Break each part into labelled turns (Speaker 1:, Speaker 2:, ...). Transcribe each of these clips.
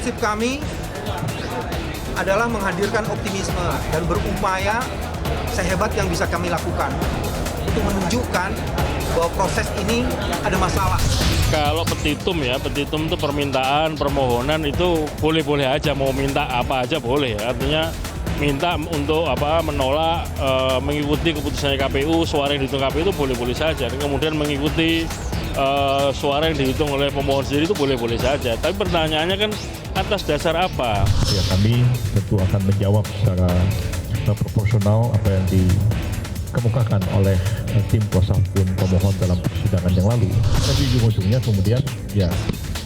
Speaker 1: prinsip kami adalah menghadirkan optimisme dan berupaya sehebat yang bisa kami lakukan untuk menunjukkan bahwa proses ini ada masalah.
Speaker 2: Kalau petitum itu permintaan, permohonan itu boleh-boleh aja, mau minta apa aja boleh. Artinya minta untuk menolak mengikuti keputusannya KPU, suara yang dihitung KPU itu boleh-boleh saja. Dan kemudian mengikuti suara yang dihitung oleh pemohon sendiri itu boleh-boleh saja. Tapi pertanyaannya kan atas dasar apa?
Speaker 3: Ya, kami tentu akan menjawab secara proporsional apa yang dikemukakan oleh tim kuasa hukum pemohon dalam persidangan yang lalu. Tapi ujung-ujungnya kemudian ya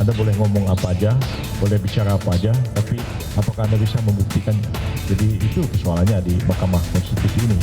Speaker 3: Anda boleh ngomong apa aja, boleh bicara apa aja, tapi apakah Anda bisa membuktikan? Jadi itu persoalannya di Mahkamah Konstitusi ini.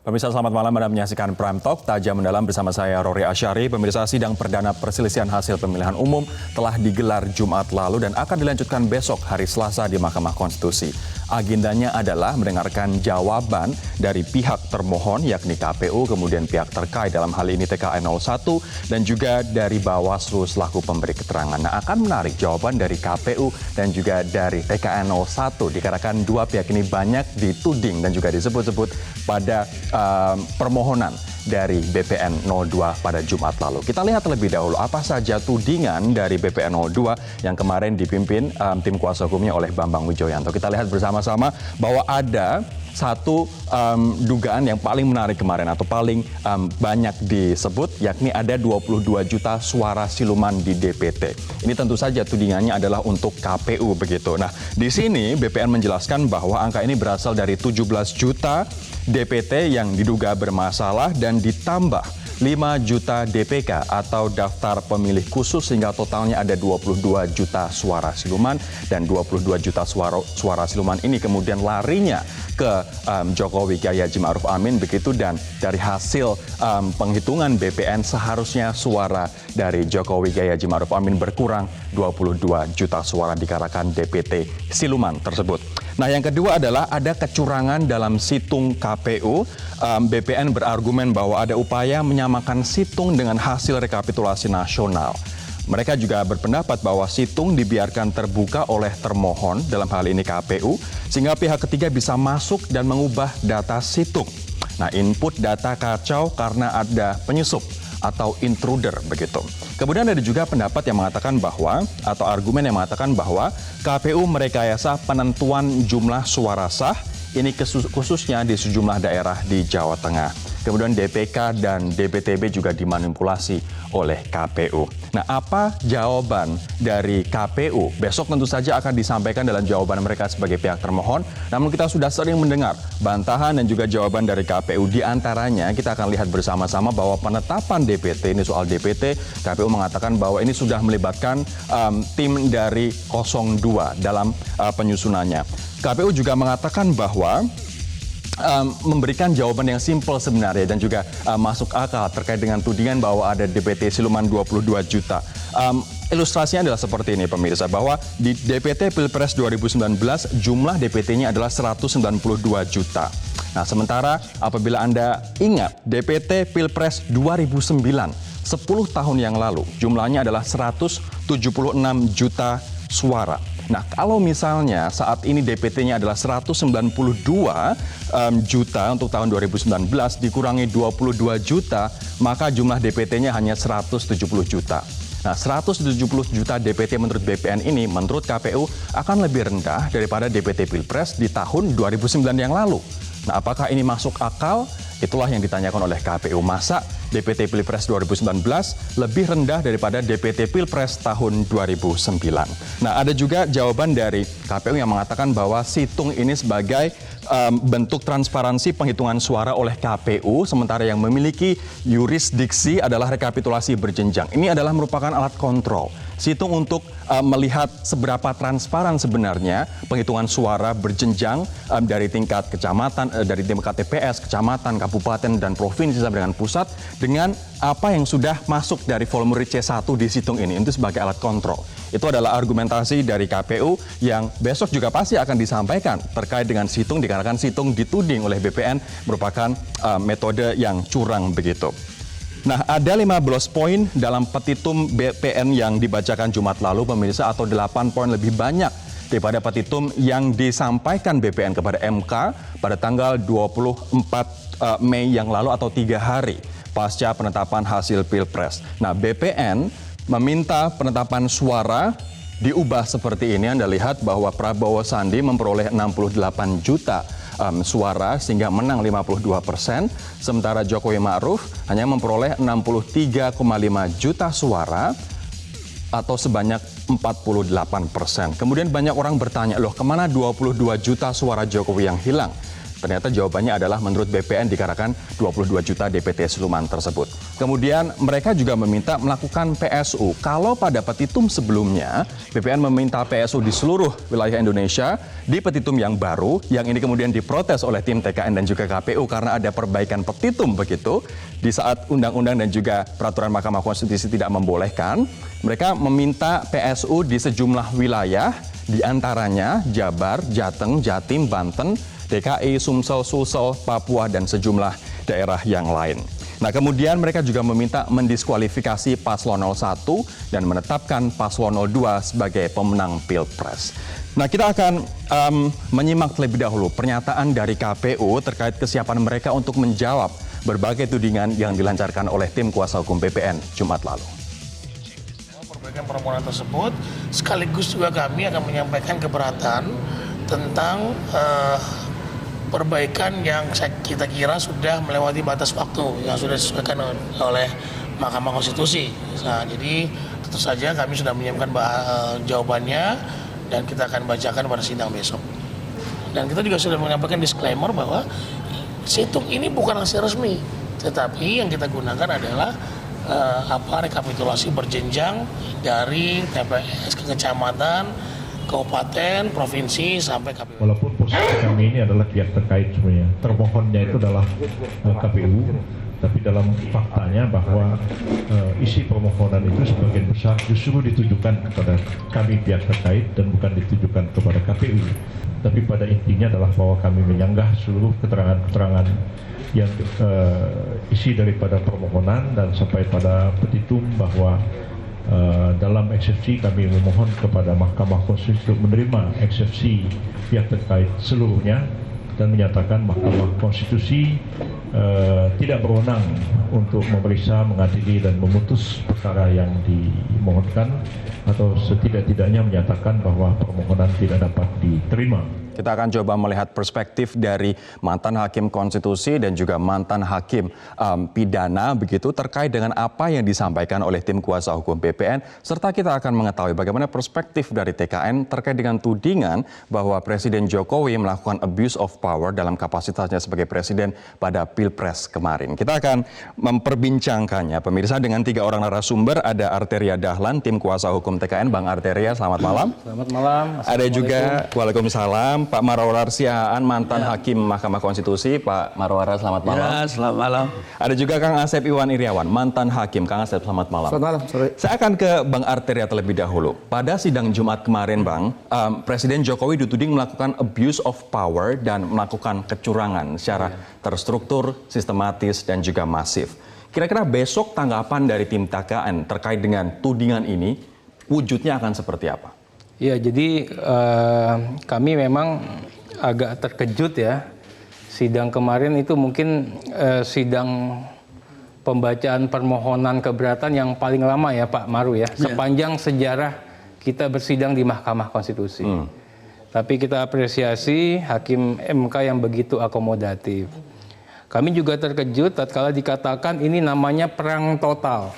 Speaker 4: Pemirsa, selamat malam. Anda menyaksikan Prime Talk, tajam mendalam bersama saya Rory Asyari. Pemirsa, sidang perdana perselisihan hasil pemilihan umum telah digelar Jumat lalu dan akan dilanjutkan besok hari Selasa di Mahkamah Konstitusi. Agendanya adalah mendengarkan jawaban dari pihak termohon yakni KPU, kemudian pihak terkait dalam hal ini TKN 01 dan juga dari Bawaslu selaku pemberi keterangan. Nah, akan menarik jawaban dari KPU dan juga dari TKN 01 dikarenakan dua pihak ini banyak dituding dan juga disebut-sebut pada permohonan dari BPN 02 pada Jumat lalu. Kita lihat terlebih dahulu apa saja tudingan dari BPN 02 yang kemarin dipimpin tim kuasa hukumnya oleh Bambang Wijoyanto. Kita lihat bersama-sama bahwa ada satu dugaan yang paling menarik kemarin atau paling banyak disebut, yakni ada 22 juta suara siluman di DPT. Ini tentu saja tudingannya adalah untuk KPU begitu. Nah, di sini BPN menjelaskan bahwa angka ini berasal dari 17 juta DPT yang diduga bermasalah dan ditambah 5 juta DPK atau daftar pemilih khusus sehingga totalnya ada 22 juta suara siluman dan 22 juta suara siluman ini kemudian larinya ke Jokowi Kiai Haji Ma'ruf Amin begitu, dan dari hasil penghitungan BPN seharusnya suara dari Jokowi Kiai Haji Ma'ruf Amin berkurang 22 juta suara dikarenakan DPT siluman tersebut. Nah, yang kedua adalah ada kecurangan dalam situng KPU. BPN berargumen bahwa ada upaya menyamakan situng dengan hasil rekapitulasi nasional. Mereka juga berpendapat bahwa situng dibiarkan terbuka oleh termohon, dalam hal ini KPU, sehingga pihak ketiga bisa masuk dan mengubah data situng. Nah, input data kacau karena ada penyusup atau intruder begitu. Kemudian ada juga pendapat yang mengatakan bahwa, atau argumen yang mengatakan bahwa KPU merekayasa penentuan jumlah suara sah, ini khususnya di sejumlah daerah di Jawa Tengah. Kemudian DPK dan DPTB juga dimanipulasi oleh KPU. Nah, apa jawaban dari KPU? Besok tentu saja akan disampaikan dalam jawaban mereka sebagai pihak termohon. Namun kita sudah sering mendengar bantahan dan juga jawaban dari KPU. Di antaranya kita akan lihat bersama-sama bahwa penetapan DPT, ini soal DPT, KPU mengatakan bahwa ini sudah melibatkan tim dari 02 dalam penyusunannya. KPU juga mengatakan bahwa memberikan jawaban yang simpel sebenarnya dan juga masuk akal terkait dengan tudingan bahwa ada DPT siluman 22 juta. Ilustrasinya adalah seperti ini pemirsa, bahwa di DPT Pilpres 2019 jumlah DPT-nya adalah 192 juta. Nah, sementara apabila Anda ingat DPT Pilpres 2009, 10 tahun yang lalu jumlahnya adalah 176 juta suara. Nah, kalau misalnya saat ini DPT-nya adalah 192 juta untuk tahun 2019 dikurangi 22 juta, maka jumlah DPT-nya hanya 170 juta. Nah, 170 juta DPT menurut BPN ini, menurut KPU, akan lebih rendah daripada DPT Pilpres di tahun 2009 yang lalu. Nah, apakah ini masuk akal? Itulah yang ditanyakan oleh KPU. Masa DPT Pilpres 2019 lebih rendah daripada DPT Pilpres tahun 2009? Nah, ada juga jawaban dari KPU yang mengatakan bahwa situng ini sebagai bentuk transparansi penghitungan suara oleh KPU, sementara yang memiliki yurisdiksi adalah rekapitulasi berjenjang. Ini adalah merupakan alat kontrol situng untuk melihat seberapa transparan sebenarnya penghitungan suara berjenjang dari tingkat kecamatan, dari tingkat TPS, kecamatan, kabupaten, dan provinsi sampai dengan pusat, dengan apa yang sudah masuk dari formulir C1 di situng ini itu sebagai alat kontrol. Itu adalah argumentasi dari KPU yang besok juga pasti akan disampaikan terkait dengan situng, dikarenakan situng dituding oleh BPN merupakan metode yang curang begitu. Nah, ada 15 poin dalam petitum BPN yang dibacakan Jumat lalu, pemirsa, atau 8 poin lebih banyak daripada petitum yang disampaikan BPN kepada MK pada tanggal 24 Mei yang lalu atau 3 hari pasca penetapan hasil Pilpres. Nah, BPN meminta penetapan suara diubah seperti ini. Anda lihat bahwa Prabowo Sandi memperoleh 68 juta suara sehingga menang 52%, sementara Jokowi Ma'ruf hanya memperoleh 63,5 juta suara atau sebanyak 48%. Kemudian banyak orang bertanya, loh kemana 22 juta suara Jokowi yang hilang? Ternyata jawabannya adalah menurut BPN dikarenakan 22 juta DPT siluman tersebut. Kemudian mereka juga meminta melakukan PSU. Kalau pada petitum sebelumnya, BPN meminta PSU di seluruh wilayah Indonesia, di petitum yang baru, yang ini kemudian diprotes oleh tim TKN dan juga KPU karena ada perbaikan petitum begitu, di saat undang-undang dan juga peraturan Mahkamah Konstitusi tidak membolehkan, mereka meminta PSU di sejumlah wilayah, di antaranya Jabar, Jateng, Jatim, Banten, DKI, Sumsel, Sulsel, Papua, dan sejumlah daerah yang lain. Nah, kemudian mereka juga meminta mendiskualifikasi Paslon 01 dan menetapkan Paslon 02 sebagai pemenang Pilpres. Nah, kita akan menyimak terlebih dahulu pernyataan dari KPU terkait kesiapan mereka untuk menjawab berbagai tudingan yang dilancarkan oleh tim kuasa hukum BPN Jumat lalu.
Speaker 5: Perbaikan permohonan tersebut, sekaligus juga kami akan menyampaikan keberatan tentang perbaikan yang kita kira sudah melewati batas waktu yang sudah disesuaikan oleh Mahkamah Konstitusi. Nah, jadi tentu saja kami sudah menyiapkan jawabannya dan kita akan bacakan pada sidang besok. Dan kita juga sudah menyampaikan disclaimer bahwa situng ini bukan hasil resmi, tetapi yang kita gunakan adalah rekapitulasi berjenjang dari TPS ke kecamatan, kabupaten, provinsi, sampai KPU.
Speaker 3: Walaupun posisi kami ini adalah pihak terkait sebenarnya, termohonnya itu adalah KPU, tapi dalam faktanya bahwa isi permohonan itu sebagian besar justru ditujukan kepada kami pihak terkait dan bukan ditujukan kepada KPU. Tapi pada intinya adalah bahwa kami menyanggah seluruh keterangan-keterangan yang isi daripada permohonan dan sampai pada petitum bahwa dalam eksepsi kami memohon kepada Mahkamah Konstitusi untuk menerima eksepsi pihak terkait seluruhnya dan menyatakan Mahkamah Konstitusi tidak berwenang untuk memeriksa, mengadili dan memutus perkara yang dimohonkan atau setidak-tidaknya menyatakan bahwa permohonan tidak dapat diterima.
Speaker 4: Kita akan coba melihat perspektif dari mantan hakim konstitusi dan juga mantan hakim pidana begitu terkait dengan apa yang disampaikan oleh tim kuasa hukum BPN, serta kita akan mengetahui bagaimana perspektif dari TKN terkait dengan tudingan bahwa Presiden Jokowi melakukan abuse of power dalam kapasitasnya sebagai presiden pada Pilpres kemarin. Kita akan memperbincangkannya, pemirsa, dengan 3 orang narasumber. Ada Arteria Dahlan, tim kuasa hukum TKN. Bang Arteria, selamat malam.
Speaker 6: Selamat malam.
Speaker 4: Ada juga, waalaikumsalam, Pak Marwarar Sihaan, mantan hakim Mahkamah Konstitusi. Pak Marwarar, selamat malam.
Speaker 6: Ya, selamat malam.
Speaker 4: Ada juga Kang Asep Iwan Iriawan, mantan hakim. Kang Asep, selamat malam.
Speaker 6: Selamat malam, sore.
Speaker 4: Saya akan ke Bang Arteria terlebih dahulu. Pada sidang Jumat kemarin, Bang, Presiden Jokowi dituding melakukan abuse of power dan melakukan kecurangan secara terstruktur, sistematis, dan juga masif. Kira-kira besok tanggapan dari tim TKN terkait dengan tudingan ini, wujudnya akan seperti apa?
Speaker 6: Ya, jadi kami memang agak terkejut ya. Sidang kemarin itu mungkin sidang pembacaan permohonan keberatan yang paling lama ya Pak Maru ya. Sepanjang sejarah kita bersidang di Mahkamah Konstitusi. Tapi kita apresiasi Hakim MK yang begitu akomodatif. Kami juga terkejut tatkala dikatakan ini namanya perang total.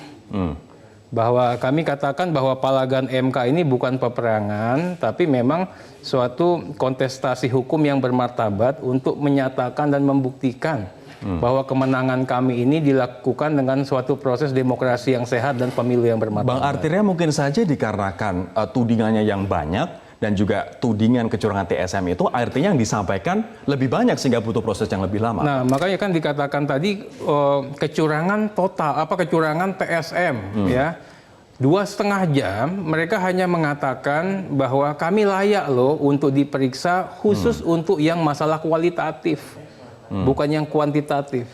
Speaker 6: Bahwa kami katakan bahwa palagan MK ini bukan peperangan, tapi memang suatu kontestasi hukum yang bermartabat untuk menyatakan dan membuktikan bahwa kemenangan kami ini dilakukan dengan suatu proses demokrasi yang sehat dan pemilu yang bermartabat.
Speaker 4: Bang Arteria, mungkin saja dikarenakan tudingannya yang banyak dan juga tudingan kecurangan TSM itu artinya yang disampaikan lebih banyak sehingga butuh proses yang lebih lama.
Speaker 6: Nah, makanya kan dikatakan tadi kecurangan total, kecurangan TSM ya. 2,5 jam mereka hanya mengatakan bahwa kami layak loh untuk diperiksa khusus untuk yang masalah kualitatif, bukan yang kuantitatif.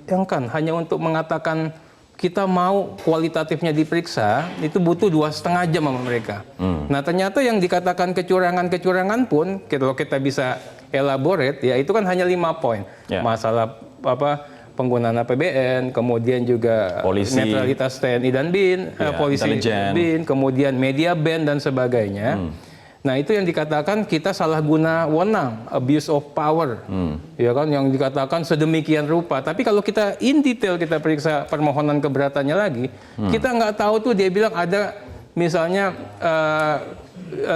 Speaker 6: Yang kan hanya untuk mengatakan kita mau kualitatifnya diperiksa, itu butuh 2,5 jam sama mereka. Nah ternyata yang dikatakan kecurangan pun, kalau kita bisa elaborate, ya itu kan hanya 5 poin. Masalah penggunaan APBN, kemudian juga
Speaker 4: polisi,
Speaker 6: netralitas TNI dan BIN, polisi BIN, kemudian media ban dan sebagainya. Nah itu yang dikatakan kita salah guna wewenang, abuse of power, ya kan, yang dikatakan sedemikian rupa. Tapi kalau kita in detail kita periksa permohonan keberatannya lagi, kita nggak tahu tuh dia bilang ada misalnya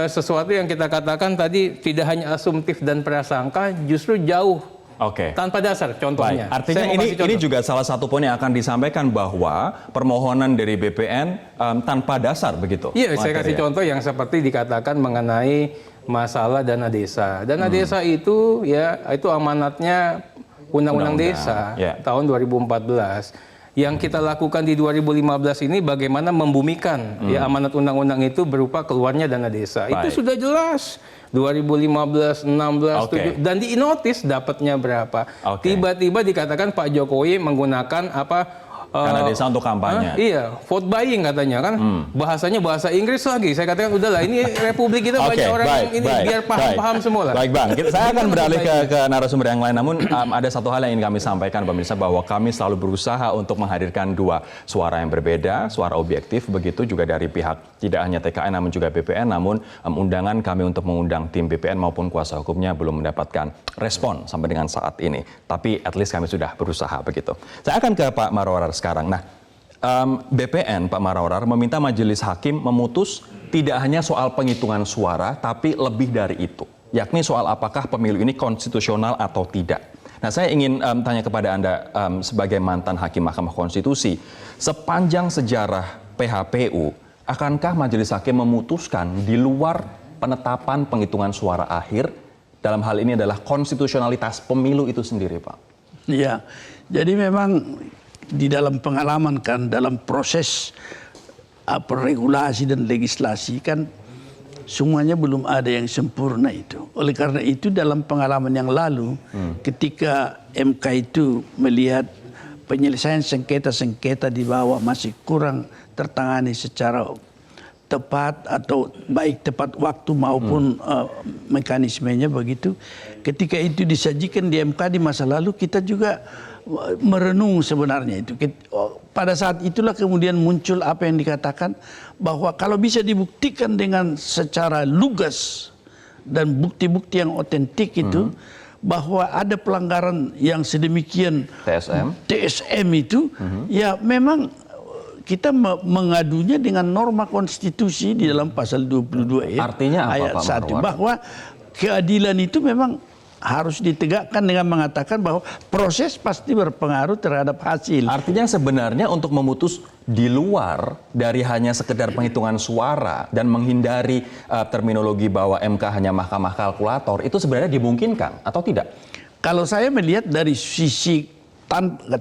Speaker 6: sesuatu yang kita katakan tadi tidak hanya asumtif dan prasangka, justru jauh. Tanpa dasar, contohnya.
Speaker 4: Baik. Artinya ini juga salah satu poin yang akan disampaikan bahwa permohonan dari BPN tanpa dasar begitu.
Speaker 6: Iya, saya kasih contoh yang seperti dikatakan mengenai masalah dana desa. Dana desa itu ya itu amanatnya Undang-Undang Desa tahun 2014. Yang kita lakukan di 2015 ini bagaimana membumikan ya amanat undang-undang itu berupa keluarnya dana desa. Itu sudah jelas. 2015, 16, 7 dan di notis dapatnya berapa. Tiba-tiba dikatakan Pak Jokowi menggunakan
Speaker 4: dana desa untuk kampanye.
Speaker 6: Iya, vote buying katanya kan. Bahasanya bahasa Inggris lagi. Saya katakan udahlah ini republik kita banyak orang yang ini biar paham-paham semua lah.
Speaker 4: Baik Bang, saya akan beralih ke narasumber yang lain. Namun ada satu hal yang ingin kami sampaikan pemirsa, bahwa kami selalu berusaha untuk menghadirkan dua suara yang berbeda, suara objektif begitu juga dari pihak tidak hanya TKN namun juga BPN. Namun undangan kami untuk mengundang tim BPN maupun kuasa hukumnya belum mendapatkan respon sampai dengan saat ini. Tapi at least kami sudah berusaha begitu. Saya akan ke Pak Marwarar sekarang. Nah, BPN Pak Marwarar meminta majelis hakim memutus tidak hanya soal penghitungan suara, tapi lebih dari itu, yakni soal apakah pemilu ini konstitusional atau tidak. Nah, saya ingin tanya kepada Anda sebagai mantan hakim Mahkamah Konstitusi, sepanjang sejarah PHPU, akankah majelis hakim memutuskan di luar penetapan penghitungan suara akhir, dalam hal ini adalah konstitusionalitas pemilu itu sendiri, Pak?
Speaker 7: Iya, jadi memang di dalam pengalaman kan, dalam proses regulasi dan legislasi kan semuanya belum ada yang sempurna itu. Oleh karena itu dalam pengalaman yang lalu ketika MK itu melihat penyelesaian sengketa-sengketa di bawah masih kurang tertangani secara tepat atau baik tepat waktu maupun mekanismenya begitu. Ketika itu disajikan di MK di masa lalu, kita juga merenung sebenarnya itu. Pada saat itulah kemudian muncul apa yang dikatakan bahwa kalau bisa dibuktikan dengan secara lugas dan bukti-bukti yang otentik itu bahwa ada pelanggaran yang sedemikian TSM itu, ya memang kita mengadunya dengan norma konstitusi di dalam pasal 22 ayat 1 bahwa keadilan itu memang harus ditegakkan dengan mengatakan bahwa proses pasti berpengaruh terhadap hasil.
Speaker 4: Artinya sebenarnya untuk memutus di luar dari hanya sekedar penghitungan suara dan menghindari terminologi bahwa MK hanya mahkamah kalkulator, itu sebenarnya dimungkinkan atau tidak?
Speaker 7: Kalau saya melihat dari sisi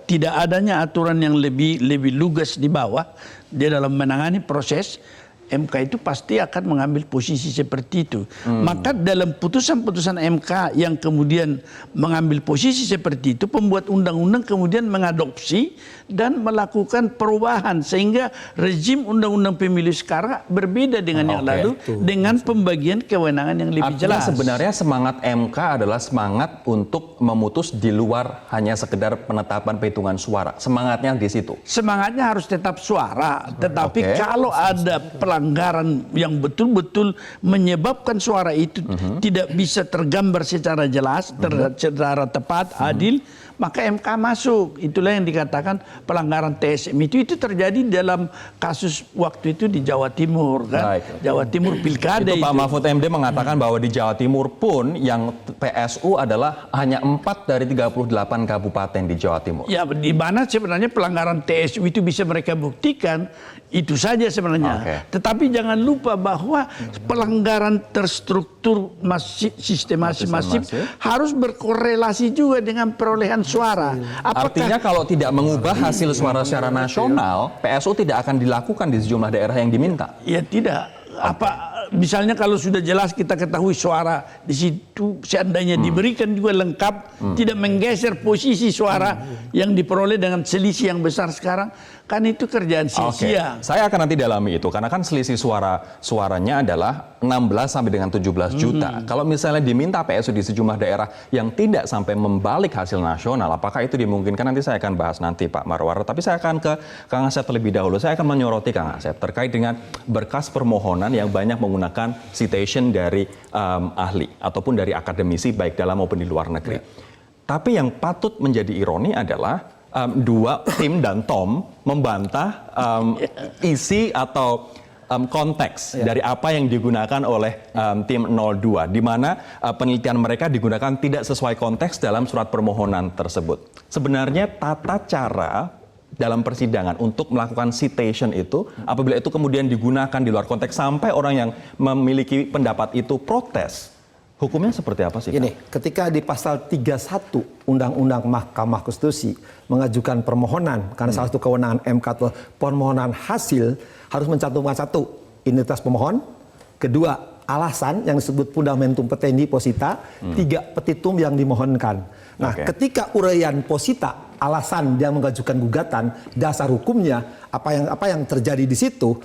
Speaker 7: tidak adanya aturan yang lebih lugas di bawah dia dalam menangani proses, MK itu pasti akan mengambil posisi seperti itu. Maka dalam putusan-putusan MK yang kemudian mengambil posisi seperti itu, pembuat undang-undang kemudian mengadopsi dan melakukan perubahan sehingga rezim undang-undang pemilu sekarang berbeda dengan yang lalu dengan pembagian kewenangan yang lebih jelas.
Speaker 4: Artinya sebenarnya semangat MK adalah semangat untuk memutus di luar hanya sekedar penetapan perhitungan suara. Semangatnya di situ.
Speaker 7: Semangatnya harus tetap suara, tetapi kalau ada pelanggaran yang betul-betul menyebabkan suara itu tidak bisa tergambar secara jelas, secara tepat, adil, maka MK masuk. Itulah yang dikatakan pelanggaran TSM itu terjadi dalam kasus waktu itu di Jawa Timur kan. Jawa Timur pilkada
Speaker 4: itu. Pak Mahfud MD mengatakan bahwa di Jawa Timur pun yang PSU adalah hanya 4 dari 38 kabupaten di Jawa Timur.
Speaker 7: Ya, di mana sebenarnya pelanggaran TSU itu bisa mereka buktikan, itu saja sebenarnya. Tetapi jangan lupa bahwa pelanggaran terstruktur sistematis masif harus berkorelasi juga dengan perolehan suara.
Speaker 4: Artinya kalau tidak mengubah hasil suara secara nasional, PSU tidak akan dilakukan di sejumlah daerah yang diminta?
Speaker 7: Ya tidak. misalnya kalau sudah jelas kita ketahui suara di situ seandainya diberikan juga lengkap, tidak menggeser posisi suara yang diperoleh dengan selisih yang besar sekarang, kan itu kerjaan sia-sia.
Speaker 4: Saya akan nanti dalami itu karena kan selisih suaranya adalah 16 sampai dengan 17 juta. Kalau misalnya diminta PSU di sejumlah daerah yang tidak sampai membalik hasil nasional, apakah itu dimungkinkan? Nanti saya akan bahas nanti Pak Marwar. Tapi saya akan ke Kang Asep terlebih dahulu. Saya akan menyoroti Kang Asep terkait dengan berkas permohonan yang banyak menggunakan citation dari ahli ataupun dari akademisi baik dalam maupun di luar negeri. Tapi yang patut menjadi ironi adalah dua tim dan Tom membantah isi atau konteks dari apa yang digunakan oleh tim 02, di mana penelitian mereka digunakan tidak sesuai konteks dalam surat permohonan tersebut. Sebenarnya tata cara dalam persidangan untuk melakukan citation itu, apabila itu kemudian digunakan di luar konteks sampai orang yang memiliki pendapat itu protes, hukumnya seperti apa sih?
Speaker 8: Gini, ketika di pasal 31 Undang-Undang Mahkamah Konstitusi mengajukan permohonan, karena salah satu kewenangan MK itu permohonan hasil harus mencantumkan satu, identitas pemohon, kedua, alasan yang disebut fundamentum petendi posita, tiga, petitum yang dimohonkan. Nah, ketika uraian posita, alasan dia mengajukan gugatan, dasar hukumnya, apa yang terjadi di situ,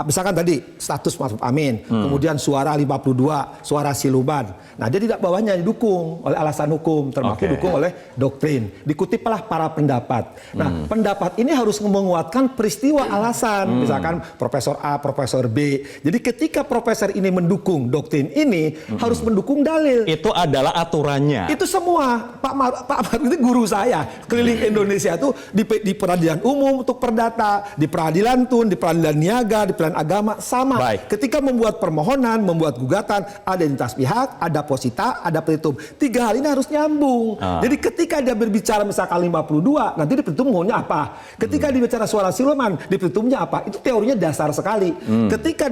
Speaker 8: misalkan tadi status Ma'ruf Amin, kemudian suara 52, suara siluman. Nah, dia tidak bawahnya didukung oleh alasan hukum, termasuk didukung oleh doktrin. Dikutiplah para pendapat. Nah, pendapat ini harus menguatkan peristiwa alasan. Misalkan Profesor A, Profesor B. Jadi ketika profesor ini mendukung doktrin ini, harus mendukung dalil.
Speaker 4: Itu adalah aturannya.
Speaker 8: Itu semua. Pak Maruf itu guru saya. Keliling Indonesia itu di peradilan umum untuk perdata, di peradilan tun, di peradilan niaga, di peradilan agama sama. Ketika membuat permohonan, membuat gugatan, ada identitas pihak, ada posita, ada petitum. Tiga hal ini harus nyambung. Jadi ketika dia berbicara misalkan 52, nanti di petitum maunya apa? Ketika dia bicara suara siluman, di petitumnya apa? Itu teorinya dasar sekali. Ketika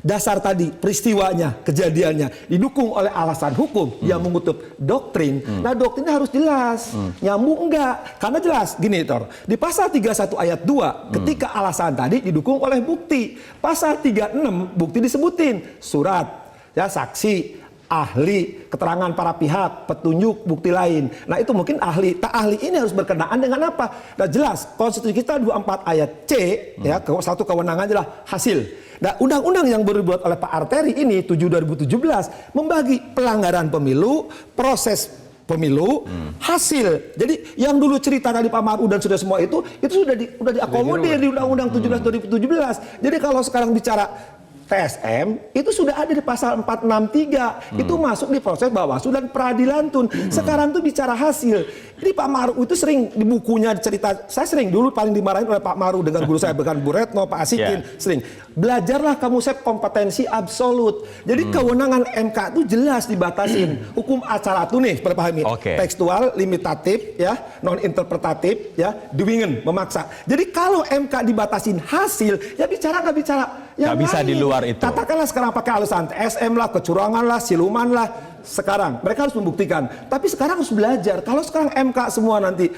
Speaker 8: dasar tadi, peristiwanya, kejadiannya, didukung oleh alasan hukum yang mengutuk doktrin, nah doktrinnya harus jelas. Nyambung enggak? Karena jelas, gini Tor, di pasal 31 ayat 2, ketika alasan tadi didukung oleh bukti. Pasal 36 bukti disebutin, surat, ya saksi, ahli, keterangan para pihak, petunjuk, bukti lain. Nah itu mungkin ahli. Tak ahli ini harus berkenaan dengan apa? Nah jelas, konstitusi kita 24 ayat C, ya satu kewenangan adalah hasil. Nah undang-undang yang baru dibuat oleh Pak Arteri ini 7/2017 membagi pelanggaran pemilu, proses pemilu, hasil. Jadi yang dulu cerita tadi Pak Maruf dan sudah semua itu sudah diakomodir di Undang-Undang 17/2017. Jadi kalau sekarang bicara TSM itu sudah ada di pasal 463. Itu masuk di proses Bawaslu dan peradilan tun. Sekarang tuh bicara hasil. Jadi Pak Maruf itu sering di bukunya cerita, saya sering dulu paling dimarahin oleh Pak Maruf dengan guru saya bukan Bu Retno, Pak Asikin, sering. Belajarlah kamu kompetensi absolut. Jadi kewenangan MK itu jelas dibatasin. Hukum acara tuh nih, perpahami. Tekstual, limitatif, ya, non interpretatif, ya, dwingen, memaksa. Jadi kalau MK dibatasin hasil, ya bicara nggak bicara yang
Speaker 4: bisa
Speaker 8: lain.
Speaker 4: Di luar itu.
Speaker 8: Katakanlah sekarang pakai alasan TSM lah, kecurangan lah, siluman lah. Sekarang mereka harus membuktikan. Tapi sekarang harus belajar. Kalau sekarang MK semua nanti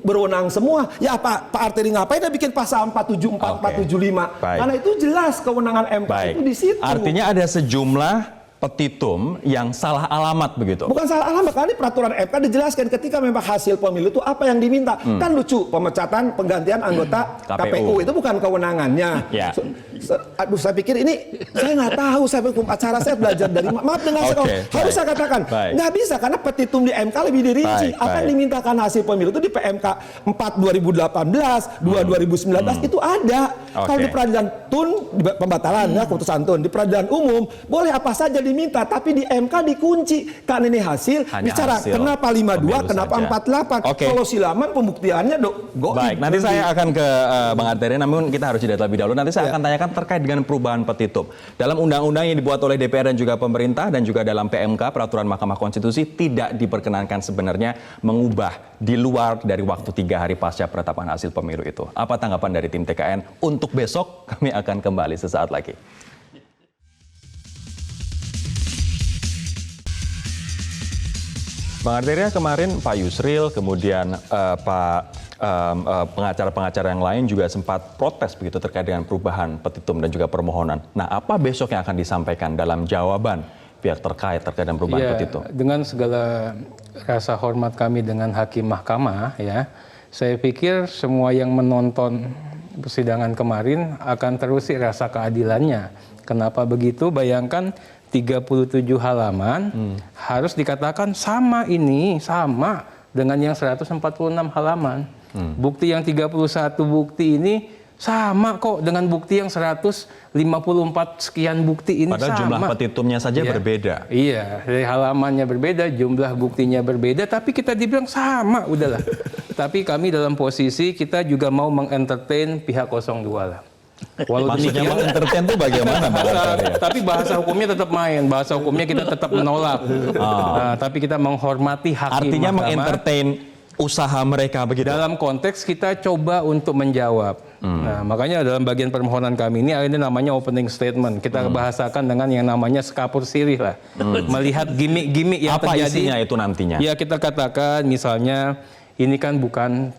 Speaker 8: berwenang semua, ya Pak Arteri ngapain dia bikin pasal 474, 475? Karena itu jelas kewenangan MK itu di situ.
Speaker 4: Artinya ada sejumlah petitum yang salah alamat begitu?
Speaker 8: Bukan salah alamat, karena ini peraturan MK dijelaskan ketika memang hasil pemilu itu apa yang diminta. Kan lucu, pemecatan, penggantian anggota KPU itu bukan kewenangannya. Aduh, saya pikir ini, saya nggak tahu, saya hukum acara saya belajar dari, maaf dengan harus saya katakan, nggak bisa karena petitum di MK lebih dirinci. Apa yang dimintakan hasil pemilu itu di PMK 4 2018, 2 2019 itu ada. Kalau di peradilan tun, di pembatalan ya keputusan tun, di peradilan umum boleh apa saja diminta, tapi di MK dikunci karena ini hasil. Bicara kenapa 52, kenapa 48. Kalau silaman pembuktiannya
Speaker 4: baik, nanti saya akan ke Bang Arteri, namun kita harus jeda terlebih dahulu. Nanti saya akan tanyakan terkait dengan perubahan petitum. Dalam undang-undang yang dibuat oleh DPR dan juga pemerintah dan juga dalam PMK, peraturan Mahkamah Konstitusi, tidak diperkenankan sebenarnya mengubah di luar dari waktu 3 hari pasca penetapan hasil pemilu itu. Apa tanggapan dari tim TKN? Untuk besok kami akan kembali sesaat lagi. Bang Arteria, kemarin Pak Yusril, kemudian Pak pengacara-pengacara yang lain juga sempat protes begitu terkait dengan perubahan petitum dan juga permohonan. Nah, apa besok yang akan disampaikan dalam jawaban pihak terkait dengan perubahan petitum?
Speaker 6: Dengan segala rasa hormat kami dengan hakim mahkamah, ya, saya pikir semua yang menonton persidangan kemarin akan terusi rasa keadilannya. Kenapa begitu? Bayangkan 37 halaman harus dikatakan sama dengan yang 146 halaman. Bukti yang 31 bukti ini sama kok dengan bukti yang 154 sekian bukti ini.
Speaker 4: Padahal
Speaker 6: sama.
Speaker 4: jumlah petitumnya saja berbeda.
Speaker 6: Iya, dari halamannya berbeda, jumlah buktinya berbeda, tapi kita dibilang sama, udahlah. Tapi kami dalam posisi kita juga mau mengentertain pihak 02 lah.
Speaker 4: Maksudnya mengentertain itu bagaimana?
Speaker 6: Tapi bahasa hukumnya tetap main, bahasa hukumnya kita tetap menolak. Tapi kita menghormati hakim.
Speaker 4: Artinya
Speaker 6: mahkamah.
Speaker 4: mengentertain usaha mereka begitu?
Speaker 6: Dalam konteks kita coba untuk menjawab. Nah, makanya dalam bagian permohonan kami ini ada namanya opening statement. Kita bahasakan dengan yang namanya sekapur sirih lah. Melihat gimmick-gimmick yang
Speaker 4: apa
Speaker 6: terjadi.
Speaker 4: Isinya itu nantinya?
Speaker 6: Ya, kita katakan misalnya ini kan bukan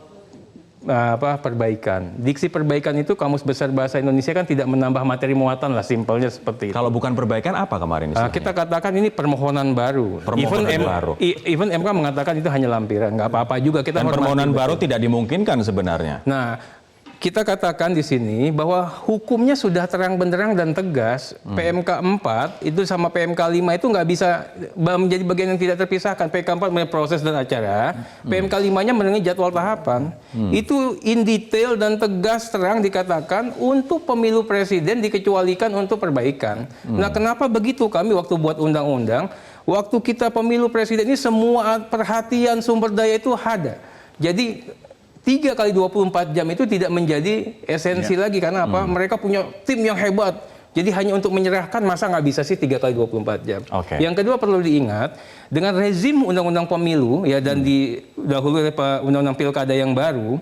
Speaker 6: perbaikan. Diksi perbaikan itu Kamus Besar Bahasa Indonesia kan tidak menambah materi muatan lah, simpelnya seperti itu.
Speaker 4: Kalau bukan perbaikan apa kemarin istilahnya?
Speaker 6: Kita katakan ini permohonan baru. Even MK mengatakan itu hanya lampiran, nggak apa-apa juga kita.
Speaker 4: Dan permohonan baru tidak dimungkinkan sebenarnya.
Speaker 6: Nah, kita katakan di sini bahwa hukumnya sudah terang benderang dan tegas. PMK 4 itu sama PMK 5 itu nggak bisa menjadi bagian yang tidak terpisahkan. PMK 4 mengenai proses dan acara, PMK 5-nya mengenai jadwal tahapan. Itu in detail dan tegas terang dikatakan untuk pemilu presiden dikecualikan untuk perbaikan. Nah, kenapa begitu? Kami waktu buat undang-undang, waktu kita pemilu presiden ini semua perhatian sumber daya itu ada. Jadi 3 kali 24 jam itu tidak menjadi esensi lagi. Karena apa? Mereka punya tim yang hebat. Jadi hanya untuk menyerahkan, masa nggak bisa sih 3 kali 24 jam. Yang kedua perlu diingat, dengan rezim undang-undang pemilu ya dan dahulu oleh undang-undang pilkada yang baru,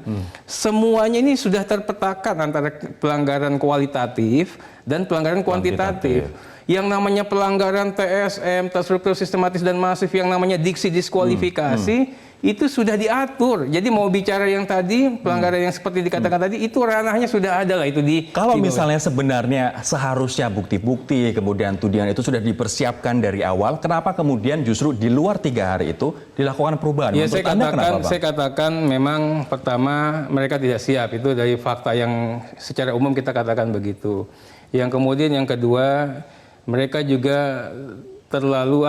Speaker 6: semuanya ini sudah terpetakan antara pelanggaran kualitatif dan pelanggaran kuantitatif. Yang namanya pelanggaran TSM, terstruktur sistematis dan masif, yang namanya diksi diskualifikasi, itu sudah diatur. Jadi mau bicara yang tadi, pelanggaran yang seperti dikatakan tadi, itu ranahnya sudah ada lah. Itu
Speaker 4: Kalau misalnya sebenarnya seharusnya bukti-bukti, kemudian tudingan itu sudah dipersiapkan dari awal, kenapa kemudian justru di luar 3 hari itu dilakukan perubahan?
Speaker 6: Ya, saya katakan memang pertama mereka tidak siap. Itu dari fakta yang secara umum kita katakan begitu. Yang kemudian yang kedua, mereka juga terlalu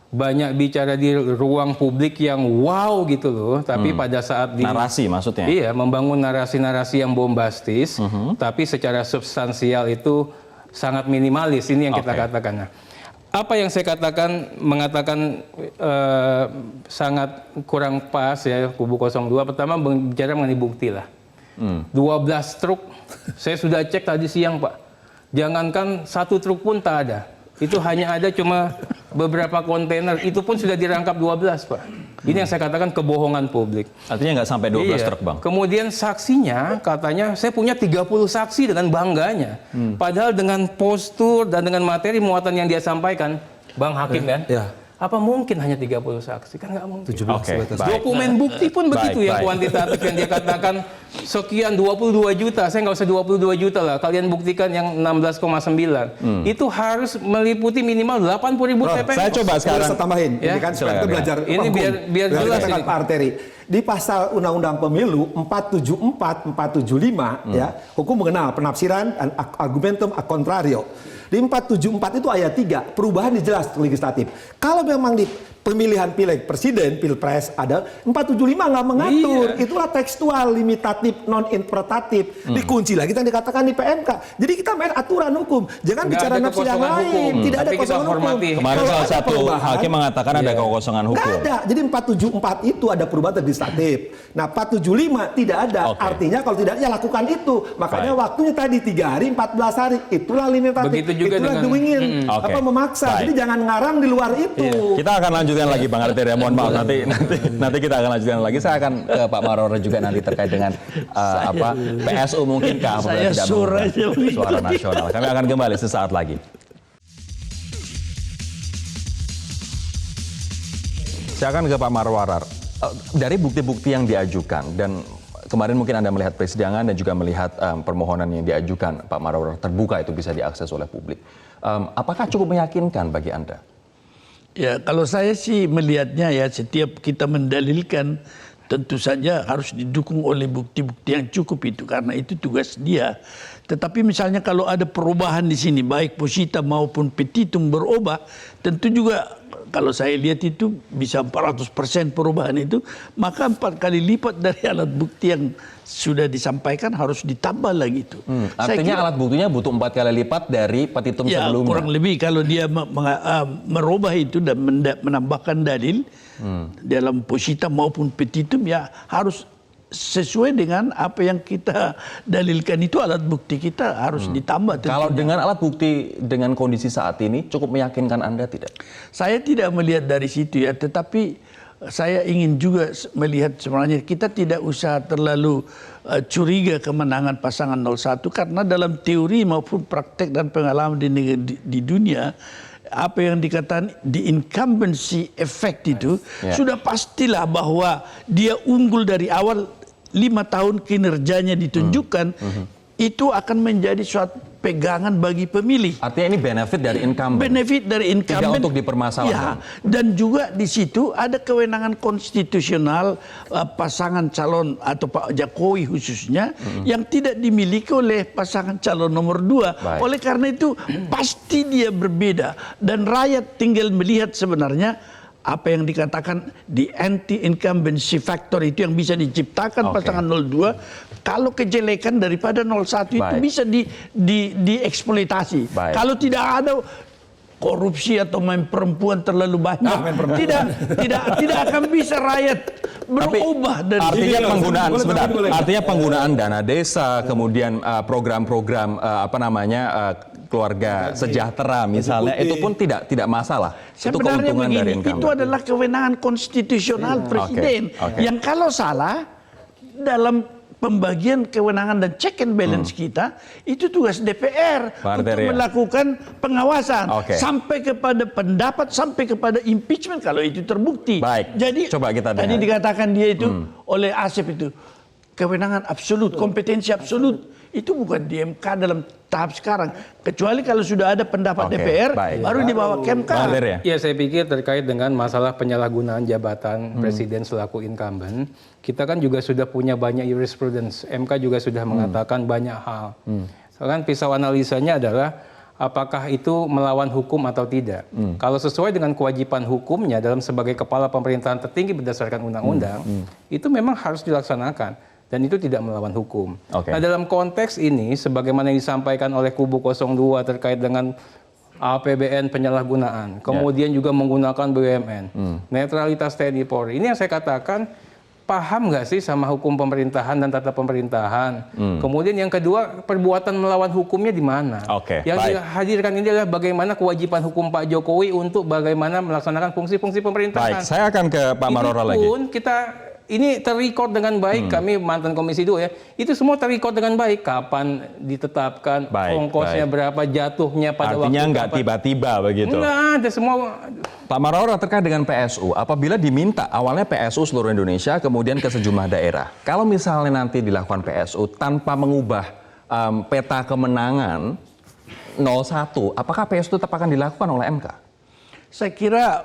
Speaker 6: banyak bicara di ruang publik yang wow gitu loh, tapi pada saat
Speaker 4: narasi maksudnya?
Speaker 6: Iya, membangun narasi-narasi yang bombastis, tapi secara substansial itu sangat minimalis. Ini yang kita katakan. Nah, apa yang saya mengatakan sangat kurang pas ya kubu 02. Pertama bicara mengenai bukti lah. 12 truk, saya sudah cek tadi siang Pak. Jangankan 1 truk pun tak ada. Itu hanya ada cuma beberapa kontainer, itu pun sudah dirangkap 12 Pak. Ini yang saya katakan kebohongan publik.
Speaker 4: Artinya nggak sampai 12 truk Bang?
Speaker 6: Kemudian saksinya katanya saya punya 30 saksi dengan bangganya. Padahal dengan postur dan dengan materi muatan yang dia sampaikan, Bang Hakim kan? Apa mungkin hanya 30 saksi? Kan nggak mungkin. Dokumen bukti pun begitu yang kuantitatif yang dia katakan sekian 22 juta. Saya nggak usah 22 juta lah. Kalian buktikan yang 16,9. Itu harus meliputi minimal 80.000 TPS.
Speaker 4: Saya coba sekarang.
Speaker 8: Saya tambahin. Ini kan kita belajar.
Speaker 6: Ini biar jelas ini.
Speaker 8: Pak Arteri. Di pasal Undang-Undang Pemilu 474, 475 ya, hukum mengenal penafsiran dan argumentum a contrario. Di 474 itu ayat 3, perubahan dijelas legislatif. Kalau memang di pemilihan pileg presiden, pilpres ada 475 nggak mengatur. Itulah tekstual, limitatif, non-interpretatif. Dikunci lagi yang dikatakan di PMK. Jadi kita main aturan hukum. Jangan bicara nafsu yang lain. Tidak ada kekosongan hukum.
Speaker 4: Kemarin salah satu hakim mengatakan ada kekosongan hukum.
Speaker 8: Nggak ada. Jadi 474 itu ada perubahan legislatif. Nah 475 tidak ada. Artinya kalau tidak ya lakukan itu. Makanya waktunya tadi 3 hari, 14 hari. Itulah limitatif. Itulah doingin. Memaksa. Jadi jangan ngarang di luar itu.
Speaker 4: Kita akan lanjutkan lagi Bang Arteri. Mohon maaf nanti kita akan lanjutkan lagi. Saya akan ke Pak Marwar juga nanti terkait dengan PSU mungkinkah apabila tidak mengubah suara nasional. Kami akan kembali sesaat lagi. Saya akan ke Pak Marwar. Dari bukti-bukti yang diajukan dan kemarin mungkin Anda melihat persidangan dan juga melihat permohonan yang diajukan Pak Maroror terbuka itu bisa diakses oleh publik. Apakah cukup meyakinkan bagi Anda?
Speaker 7: Ya, kalau saya sih melihatnya ya, setiap kita mendalilkan tentu saja harus didukung oleh bukti-bukti yang cukup itu, karena itu tugas dia. Tetapi misalnya kalau ada perubahan di sini, baik posita maupun petitum berubah, tentu juga kalau saya lihat itu bisa 400% perubahan itu, maka 4 kali lipat dari alat bukti yang sudah disampaikan harus ditambah lagi itu.
Speaker 4: Artinya alat buktinya butuh 4 kali lipat dari petitum
Speaker 7: ya,
Speaker 4: sebelumnya.
Speaker 7: Kurang lebih kalau dia merubah itu dan menambahkan dalil dalam posita maupun petitum, ya harus sesuai dengan apa yang kita dalilkan itu, alat bukti kita harus ditambah. Tentunya.
Speaker 4: Kalau dengan alat bukti dengan kondisi saat ini cukup meyakinkan Anda tidak?
Speaker 7: Saya tidak melihat dari situ ya, tetapi saya ingin juga melihat sebenarnya kita tidak usah terlalu curiga kemenangan pasangan 01, karena dalam teori maupun praktek dan pengalaman di dunia, apa yang dikatakan di incumbency effect itu sudah pastilah bahwa dia unggul dari awal, 5 tahun kinerjanya ditunjukkan, itu akan menjadi suatu pegangan bagi pemilih.
Speaker 4: Artinya ini benefit dari incumbent.
Speaker 7: Benefit dari incumbent.
Speaker 4: Tidak untuk dipermasalahkan.
Speaker 7: Ya, dan juga di situ ada kewenangan konstitusional pasangan calon atau Pak Jokowi khususnya yang tidak dimiliki oleh pasangan calon nomor 2.
Speaker 4: Baik.
Speaker 7: Oleh karena itu pasti dia berbeda, dan rakyat tinggal melihat sebenarnya apa yang dikatakan di anti-incumbency factor itu yang bisa diciptakan pasangan 02, kalau kejelekan daripada 01 itu bisa dieksploitasi. Kalau tidak ada korupsi atau main perempuan terlalu banyak, tidak akan bisa rakyat berubah dari
Speaker 4: artinya penggunaan artinya penggunaan dana desa, kemudian program-program keluarga sejahtera misalnya, itu pun tidak masalah.
Speaker 7: Sebenarnya begini, itu adalah kewenangan konstitusional presiden yang kalau salah dalam pembagian kewenangan dan check and balance kita, itu tugas DPR untuk melakukan pengawasan sampai kepada pendapat, sampai kepada impeachment kalau itu terbukti. Jadi
Speaker 4: coba kita
Speaker 7: tadi dikatakan dia itu oleh Asep itu kewenangan absolut, kompetensi absolut. Itu bukan di MK dalam tahap sekarang, kecuali kalau sudah ada pendapat DPR baru dibawa ke MK.
Speaker 6: Ya, saya pikir terkait dengan masalah penyalahgunaan jabatan presiden selaku incumbent, kita kan juga sudah punya banyak jurisprudence. MK juga sudah mengatakan banyak hal. Kan pisau analisanya adalah apakah itu melawan hukum atau tidak. Kalau sesuai dengan kewajiban hukumnya dalam sebagai kepala pemerintahan tertinggi berdasarkan undang-undang, itu memang harus dilaksanakan. Dan itu tidak melawan hukum. Nah, dalam konteks ini, sebagaimana yang disampaikan oleh kubu 02 terkait dengan APBN penyalahgunaan, kemudian juga menggunakan BUMN, netralitas TNI Polri, ini yang saya katakan, paham nggak sih sama hukum pemerintahan dan tata pemerintahan? Kemudian yang kedua, perbuatan melawan hukumnya di mana? Yang dihadirkan ini adalah bagaimana kewajiban hukum Pak Jokowi untuk bagaimana melaksanakan fungsi-fungsi pemerintahan.
Speaker 4: Baik, saya akan ke Pak Maroror lagi.
Speaker 6: Pun ini terrecord dengan baik, kami mantan Komisi 2 ya, itu semua terrecord dengan baik, kapan ditetapkan, ongkosnya berapa, jatuhnya pada waktu.
Speaker 4: Artinya nggak tiba-tiba begitu?
Speaker 6: Enggak, ada semua.
Speaker 4: Pak Maroror, terkait dengan PSU, apabila diminta awalnya PSU seluruh Indonesia, kemudian ke sejumlah daerah, kalau misalnya nanti dilakukan PSU tanpa mengubah peta kemenangan 01, apakah PSU tetap akan dilakukan oleh MK?
Speaker 7: Saya kira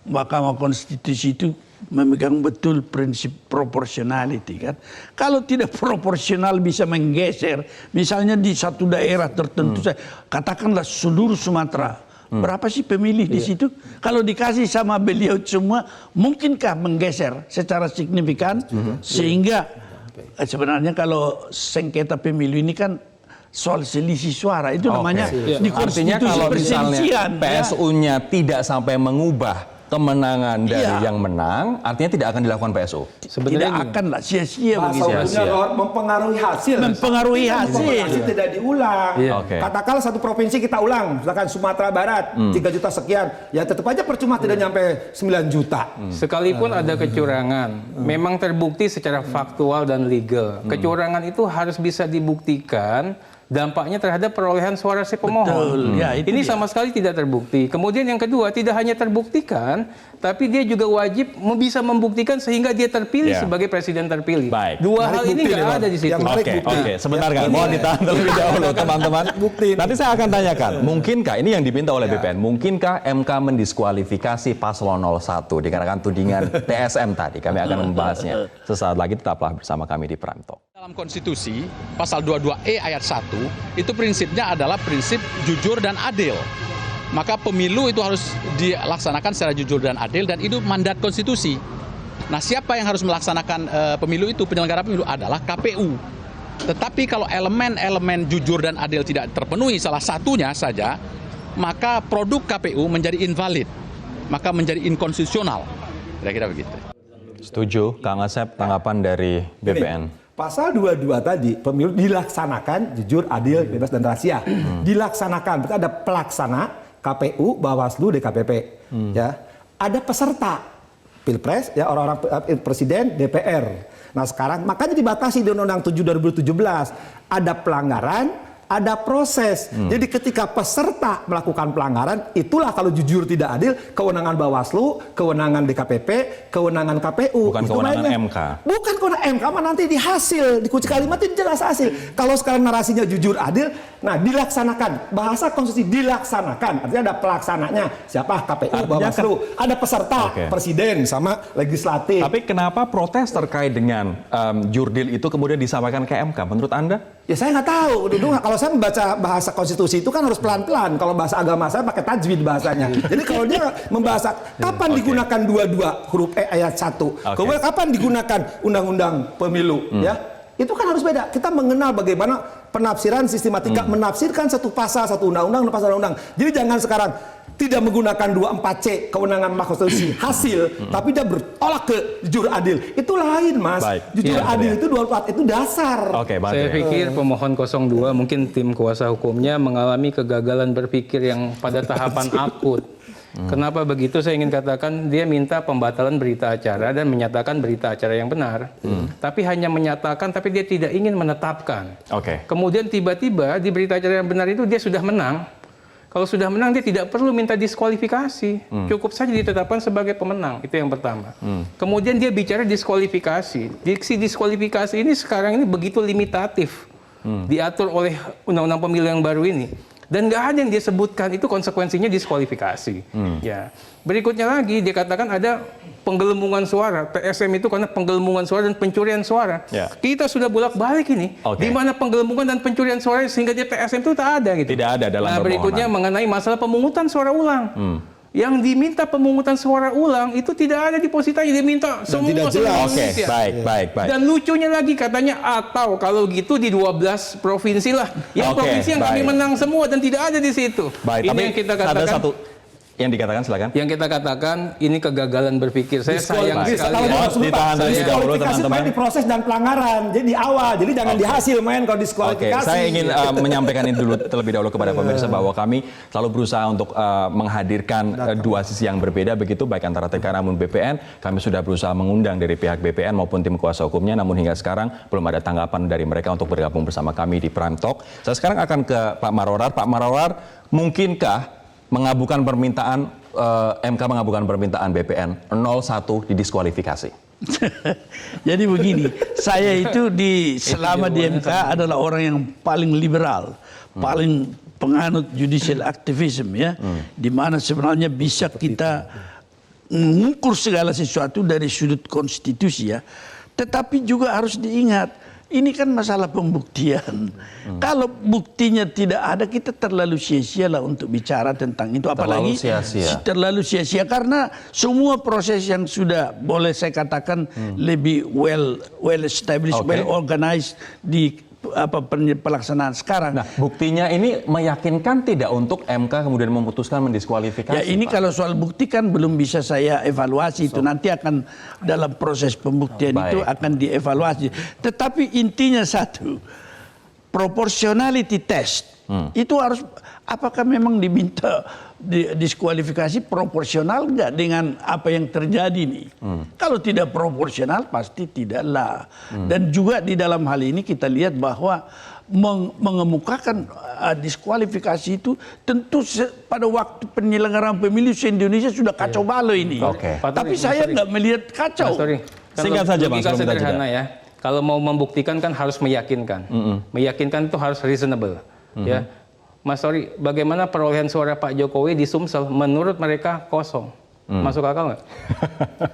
Speaker 7: Mahkamah Konstitusi itu memegang betul prinsip proportionality kan. Kalau tidak proporsional bisa menggeser, misalnya di satu daerah tertentu, katakanlah seluruh Sumatera, berapa sih pemilih di situ? Kalau dikasih sama beliau semua, mungkinkah menggeser secara signifikan? Sehingga sebenarnya kalau sengketa pemilu ini kan soal selisih suara, itu namanya di konstitusi.
Speaker 4: Artinya kalau misalnya PSU-nya tidak sampai mengubah kemenangan dari yang menang, artinya tidak akan dilakukan PSU.
Speaker 7: Tidak akan lah, sia-sia begitu.
Speaker 8: Mempengaruhi hasil.
Speaker 7: Mempengaruhi hasil.
Speaker 8: Tidak diulang. Katakanlah satu provinsi kita ulang, misalkan Sumatera Barat 3 juta sekian, ya tetap aja percuma tidak nyampe 9 juta.
Speaker 6: Sekalipun ada kecurangan, memang terbukti secara faktual dan legal. Kecurangan itu harus bisa dibuktikan dampaknya terhadap perolehan suara si pemohon.
Speaker 7: Betul, ya, itu
Speaker 6: Ini
Speaker 7: dia.
Speaker 6: sama sekali tidak terbukti. Kemudian yang kedua, tidak hanya terbuktikan, tapi dia juga wajib bisa membuktikan sehingga dia terpilih
Speaker 4: Ya.
Speaker 6: sebagai presiden terpilih.
Speaker 4: Baik.
Speaker 6: Dua
Speaker 8: Narik
Speaker 6: hal ini
Speaker 8: bukti nih,
Speaker 6: nggak
Speaker 8: Bang.
Speaker 6: ada di situ.
Speaker 8: Yang narik
Speaker 4: Oke,
Speaker 8: bukti.
Speaker 4: oke. Sebentar
Speaker 8: Ya,
Speaker 4: kan, mohon ditahan terlebih dahulu teman-teman.
Speaker 8: Bukti.
Speaker 4: Nanti saya akan tanyakan, mungkinkah ini yang diminta oleh BPN, mungkinkah MK mendiskualifikasi paslon 01 dikarenakan tudingan TSM tadi? Kami akan membahasnya sesaat lagi. Tetaplah bersama kami di Prime Talk.
Speaker 9: Dalam konstitusi, pasal 22E ayat 1, itu prinsipnya adalah prinsip jujur dan adil. Maka pemilu itu harus dilaksanakan secara jujur dan adil, dan itu mandat konstitusi. Nah, siapa yang harus melaksanakan pemilu itu, penyelenggara pemilu adalah KPU. Tetapi kalau elemen-elemen jujur dan adil tidak terpenuhi salah satunya saja, maka produk KPU menjadi invalid, maka menjadi inkonstitusional. Kira-kira begitu.
Speaker 4: Setuju, Kang Asep, tanggapan dari BPN?
Speaker 8: Pasal 22 tadi, pemilu dilaksanakan jujur, adil, bebas dan rahasia. Dilaksanakan, berarti ada pelaksana, KPU, Bawaslu, DKPP. Ya, ada peserta Pilpres, ya orang-orang presiden, DPR. Nah sekarang makanya dibatasi di Undang-Undang 7 2017. Ada pelanggaran, ada proses. Jadi ketika peserta melakukan pelanggaran, itulah kalau jujur tidak adil, kewenangan Bawaslu, kewenangan DKPP, kewenangan KPU.
Speaker 4: Bukan
Speaker 8: Itu
Speaker 4: kewenangan
Speaker 8: mainnya.
Speaker 4: MK.
Speaker 8: Bukan kewenangan MK, mah nanti di hasil, di kunci kalimat itu jelas hasil. Kalau sekarang narasinya jujur adil, nah dilaksanakan. Bahasa konstitusi dilaksanakan, artinya ada pelaksananya. Siapa? KPU, Bawaslu. Ada peserta,
Speaker 4: Oke.
Speaker 8: presiden sama legislatif.
Speaker 4: Tapi kenapa protes terkait dengan jurdil itu kemudian disampaikan ke MK? Menurut Anda?
Speaker 8: Ya saya nggak tahu. Dulu kalau saya membaca bahasa konstitusi itu kan harus pelan-pelan. Kalau bahasa agama saya pakai tajwid bahasanya. Jadi kalau dia membahas kapan digunakan 22 huruf E ayat 1, kemudian kapan digunakan undang-undang pemilu, ya itu kan harus beda. Kita mengenal bagaimana penafsiran sistematika menafsirkan satu pasal, satu undang-undang, pasal undang-undang. Jadi jangan sekarang tidak menggunakan 24C kewenangan Mahkamah Konstitusi hasil, tapi dia bertolak ke jujur adil. Itu lain, Mas.
Speaker 4: Baik.
Speaker 8: Jujur
Speaker 6: Iya,
Speaker 8: adil itu 24 itu dasar.
Speaker 4: Oke, Bang
Speaker 6: Saya
Speaker 4: Andre.
Speaker 6: pikir pemohon 02 mungkin tim kuasa hukumnya mengalami kegagalan berpikir yang pada tahapan akut. Kenapa begitu? Saya ingin katakan dia minta pembatalan berita acara dan menyatakan berita acara yang benar. Tapi hanya menyatakan, tapi dia tidak ingin menetapkan.
Speaker 4: Oke.
Speaker 6: Kemudian tiba-tiba di berita acara yang benar itu dia sudah menang. Kalau sudah menang dia tidak perlu minta diskualifikasi. Cukup saja ditetapkan sebagai pemenang. Itu yang pertama. Kemudian dia bicara diskualifikasi. Diksi diskualifikasi ini sekarang ini begitu limitatif. Diatur oleh undang-undang pemilu yang baru ini. Dan nggak ada yang dia sebutkan itu konsekuensinya diskualifikasi. Ya. Berikutnya lagi dia katakan ada penggelembungan suara. TSM itu karena penggelembungan suara dan pencurian suara.
Speaker 4: Ya.
Speaker 6: Kita sudah bolak-balik ini.
Speaker 4: Oke.
Speaker 6: Di mana penggelembungan dan pencurian suara sehingga dia TSM itu tak ada gitu.
Speaker 4: Tidak ada dalam
Speaker 6: Nah, berikutnya
Speaker 4: permohonan.
Speaker 6: mengenai masalah pemungutan suara ulang. Yang diminta pemungutan suara ulang itu tidak ada di positanya, diminta semua
Speaker 8: tidak
Speaker 6: seluruh
Speaker 8: jelas.
Speaker 4: Oke,
Speaker 6: Indonesia.
Speaker 4: baik.
Speaker 6: Dan lucunya lagi katanya atau kalau gitu di 12 provinsi lah. Yang
Speaker 4: Oke,
Speaker 6: provinsi yang kami
Speaker 4: baik.
Speaker 6: menang semua dan tidak ada di situ.
Speaker 4: Baik,
Speaker 6: Ini
Speaker 4: tapi
Speaker 6: yang kita
Speaker 4: ada
Speaker 6: katakan.
Speaker 4: satu yang dikatakan, silakan.
Speaker 6: Yang kita katakan ini kegagalan berpikir. Saya sayang sekali.
Speaker 8: Kalau
Speaker 4: Oh, ditahan dulu dahulu,
Speaker 8: diskualifikasi
Speaker 4: teman-teman.
Speaker 8: main di proses dan pelanggaran. Jadi di awal, jadi jangan di hasil main kalau
Speaker 4: Oke,
Speaker 8: diskualifikasi.
Speaker 4: saya ingin menyampaikan ini dulu terlebih dahulu kepada pemirsa bahwa kami selalu berusaha untuk menghadirkan dua sisi yang berbeda begitu baik antara TK namun BPN. Kami sudah berusaha mengundang dari pihak BPN maupun tim kuasa hukumnya, namun hingga sekarang belum ada tanggapan dari mereka untuk bergabung bersama kami di Prime Talk. Saya sekarang akan ke Pak Marorar. Pak Marorar, mungkinkah mengabulkan permintaan MK mengabulkan permintaan BPN 01 didiskualifikasi?
Speaker 7: Jadi begini, saya itu selama di MK adalah orang yang paling liberal, paling penganut judicial activism ya, di mana sebenarnya bisa kita mengukur segala sesuatu dari sudut konstitusi ya. Tetapi juga harus diingat, ini kan masalah pembuktian. Kalau buktinya tidak ada, kita terlalu sia-sia lah untuk bicara tentang itu. Apalagi terlalu sia-sia karena semua proses yang sudah boleh saya katakan lebih well established, well organized di pelaksanaan sekarang.
Speaker 4: Nah, buktinya ini meyakinkan tidak untuk MK kemudian memutuskan mendiskualifikasi?
Speaker 7: Ya ini
Speaker 4: Pak?
Speaker 7: kalau soal bukti kan belum bisa saya evaluasi itu, nanti akan dalam proses pembuktian itu akan dievaluasi. Tetapi intinya satu, proportionality test itu harus, apakah memang diminta diskualifikasi proporsional nggak dengan apa yang terjadi nih? Kalau tidak proporsional pasti tidaklah. Dan juga di dalam hal ini kita lihat bahwa mengemukakan diskualifikasi itu tentu pada waktu penyelenggaraan pemilu se-Indonesia sudah kacau balau ini. Tapi saya nggak melihat kacau.
Speaker 4: Singkat saja Bang, sebelum kita jeda.
Speaker 6: Ya. Kalau mau membuktikan kan harus meyakinkan. Meyakinkan itu harus reasonable. Ya. Mas Tori, bagaimana perolehan suara Pak Jokowi di Sumsel? Menurut mereka kosong. Masuk akal nggak?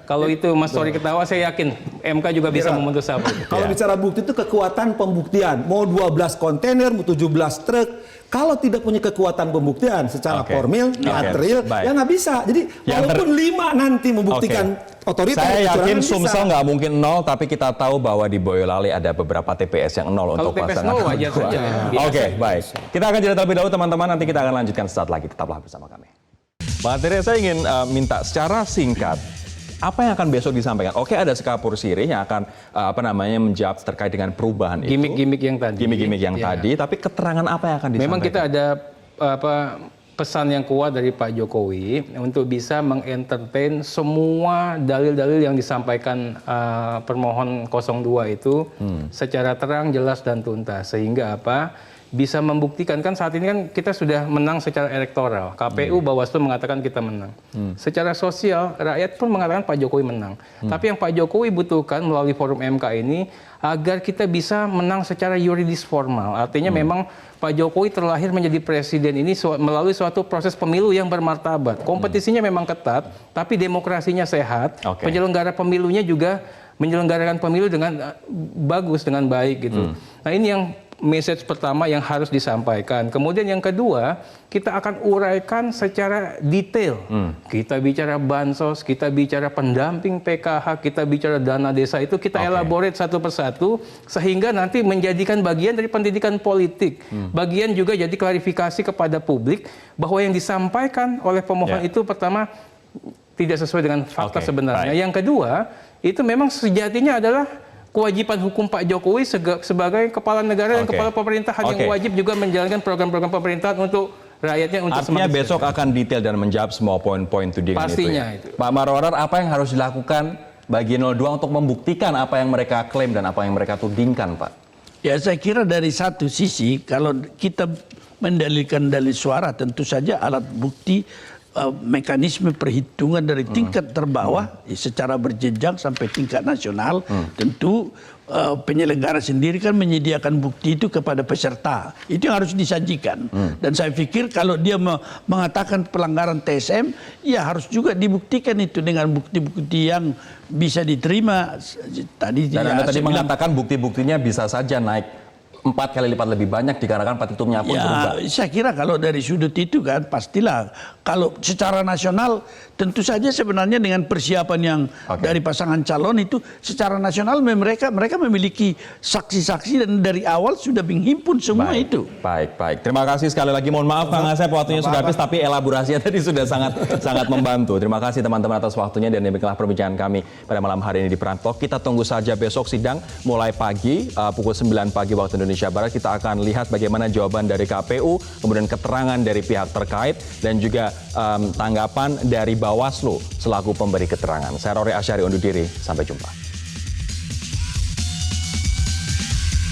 Speaker 6: Kalau itu Mas Tori ketawa, saya yakin MK juga bisa memutus apa itu.
Speaker 8: Kalau bicara bukti itu kekuatan pembuktian. Mau 12 kontainer, mau 17 truk. Kalau tidak punya kekuatan pembuktian secara formil, material, ya nggak bisa. Jadi walaupun 5 nanti membuktikan otoritas.
Speaker 4: Saya yakin Sumsel nggak mungkin 0, tapi kita tahu bahwa di Boyolali ada beberapa TPS yang 0 untuk pasangan.
Speaker 6: Wajar saja.
Speaker 4: Baik. Kita akan jeda terlebih dahulu teman-teman, nanti kita akan lanjutkan sesaat lagi. Tetaplah bersama kami. Mbak Tere, saya ingin minta secara singkat, apa yang akan besok disampaikan? Oke, ada Sekapur Sirih yang akan menjawab terkait dengan perubahan itu.
Speaker 6: Gimik-gimik yang tadi.
Speaker 4: Gimik-gimik yang tadi, tapi keterangan apa yang akan disampaikan?
Speaker 6: Memang kita ada pesan yang kuat dari Pak Jokowi untuk bisa mengentertain semua dalil-dalil yang disampaikan permohon 02 itu secara terang, jelas, dan tuntas. Sehingga bisa membuktikan, kan saat ini kan kita sudah menang secara elektoral. KPU, Bawaslu mengatakan kita menang. Secara sosial, rakyat pun mengatakan Pak Jokowi menang. Tapi yang Pak Jokowi butuhkan melalui forum MK ini, agar kita bisa menang secara yuridis formal. Artinya memang Pak Jokowi terlahir menjadi presiden ini melalui suatu proses pemilu yang bermartabat. Kompetisinya memang ketat, tapi demokrasinya sehat. Penyelenggara pemilunya juga menyelenggarakan pemilu dengan bagus, dengan baik gitu. Nah ini yang message pertama yang harus disampaikan. Kemudian yang kedua, kita akan uraikan secara detail. Kita bicara bansos, kita bicara pendamping PKH, kita bicara dana desa, itu kita elaborate satu persatu sehingga nanti menjadikan bagian dari pendidikan politik. Bagian juga jadi klarifikasi kepada publik bahwa yang disampaikan oleh pemohon itu pertama tidak sesuai dengan fakta sebenarnya. Yang kedua, itu memang sejatinya adalah kewajiban hukum Pak Jokowi sebagai kepala negara dan kepala pemerintahan yang wajib juga menjalankan program-program pemerintahan untuk rakyatnya.
Speaker 4: Artinya besok akan detail dan menjawab semua poin-poin tudingan
Speaker 6: pastinya
Speaker 4: itu. Pak Marwarar, apa yang harus dilakukan bagi 02 untuk membuktikan apa yang mereka klaim dan apa yang mereka tudingkan, Pak?
Speaker 7: Ya, saya kira dari satu sisi kalau kita mendalilkan dalil suara, tentu saja alat bukti mekanisme perhitungan dari tingkat terbawah secara berjenjang sampai tingkat nasional, tentu penyelenggara sendiri kan menyediakan bukti itu kepada peserta. Itu yang harus disajikan. Dan saya pikir kalau dia mengatakan pelanggaran TSM, ya harus juga dibuktikan itu dengan bukti-bukti yang bisa diterima.
Speaker 4: Dan Anda tadi mengatakan bukti-buktinya bisa saja naik 4 kali lipat lebih banyak dikarenakan petitumnya pun berubah.
Speaker 7: Saya kira kalau dari sudut itu kan pastilah. Kalau secara nasional tentu saja sebenarnya dengan persiapan yang dari pasangan calon itu secara nasional mereka memiliki saksi-saksi dan dari awal sudah menghimpun semua itu.
Speaker 4: Baik. Terima kasih sekali lagi. Mohon maaf Kang Asep, waktunya sudah habis, tapi elaborasinya tadi sudah sangat membantu. Terima kasih teman-teman atas waktunya dan demikianlah perbincangan kami pada malam hari ini di Prime Talk. Kita tunggu saja besok sidang mulai pagi pukul 9 pagi waktu Indonesia Barat. Kita akan lihat bagaimana jawaban dari KPU, kemudian keterangan dari pihak terkait dan juga tanggapan dari Bawaslu selaku pemberi keterangan. Saya Rory Asyari undur diri, sampai jumpa.